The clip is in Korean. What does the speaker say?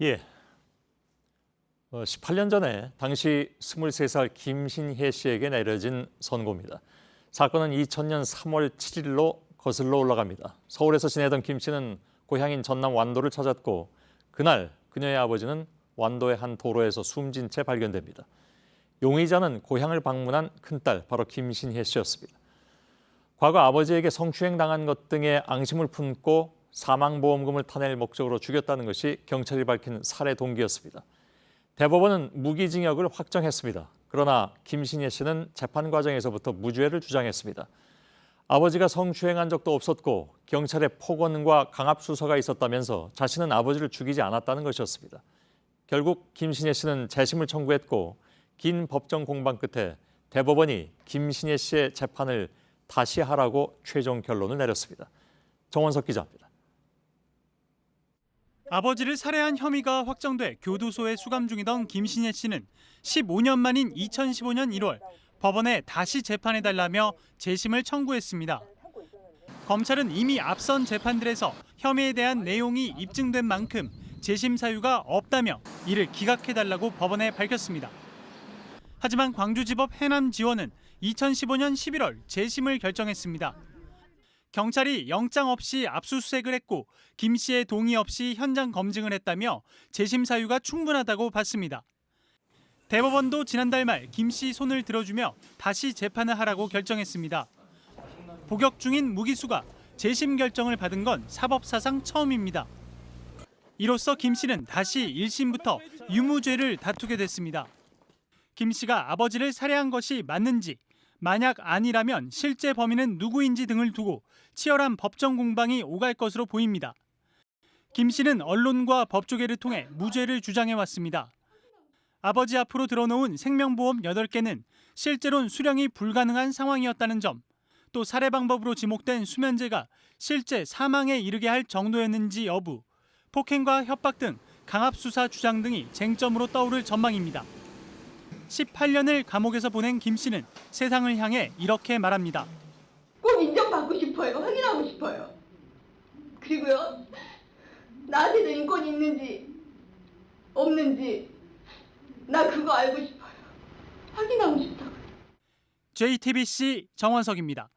예. 18년 전에 당시 23살 김신혜 씨에게 내려진 선고입니다. 사건은 2000년 3월 7일로 거슬러 올라갑니다. 서울에서 지내던 김 씨는 고향인 전남 완도를 찾았고 그날 그녀의 아버지는 완도의 한 도로에서 숨진 채 발견됩니다. 용의자는 고향을 방문한 큰딸 바로 김신혜 씨였습니다. 과거 아버지에게 성추행 당한 것 등의 앙심을 품고 사망보험금을 타낼 목적으로 죽였다는 것이 경찰이 밝힌 살해 동기였습니다. 대법원은 무기징역을 확정했습니다. 그러나 김신혜 씨는 재판 과정에서부터 무죄를 주장했습니다. 아버지가 성추행한 적도 없었고 경찰의 폭언과 강압 수사가 있었다면서 자신은 아버지를 죽이지 않았다는 것이었습니다. 결국 김신혜 씨는 재심을 청구했고 긴 법정 공방 끝에 대법원이 김신혜 씨의 재판을 다시 하라고 최종 결론을 내렸습니다. 정원석 기자입니다. 아버지를 살해한 혐의가 확정돼 교도소에 수감 중이던 김신혜 씨는 15년 만인 2015년 1월 법원에 다시 재판해달라며 재심을 청구했습니다. 검찰은 이미 앞선 재판들에서 혐의에 대한 내용이 입증된 만큼 재심 사유가 없다며 이를 기각해달라고 법원에 밝혔습니다. 하지만 광주지법 해남지원은 2015년 11월 재심을 결정했습니다. 경찰이 영장 없이 압수수색을 했고 김 씨의 동의 없이 현장 검증을 했다며 재심 사유가 충분하다고 봤습니다. 대법원도 지난달 말 김 씨 손을 들어주며 다시 재판을 하라고 결정했습니다. 복역 중인 무기수가 재심 결정을 받은 건 사법사상 처음입니다. 이로써 김 씨는 다시 1심부터 유무죄를 다투게 됐습니다. 김 씨가 아버지를 살해한 것이 맞는지, 만약 아니라면 실제 범인은 누구인지 등을 두고 치열한 법정 공방이 오갈 것으로 보입니다. 김 씨는 언론과 법조계를 통해 무죄를 주장해왔습니다. 아버지 앞으로 들어놓은 생명보험 8개는 실제로는 수령이 불가능한 상황이었다는 점, 또 살해 방법으로 지목된 수면제가 실제 사망에 이르게 할 정도였는지 여부, 폭행과 협박 등 강압수사 주장 등이 쟁점으로 떠오를 전망입니다. 18년을 감옥에서 보낸 김 씨는 세상을 향해 이렇게 말합니다. 꼭 인정받고 싶어요. 확인하고 싶어요. 그리고요, 나한테도 인권이 있는지 없는지 나 그거 알고 싶어요. 확인하고 싶다고요. JTBC 정원석입니다.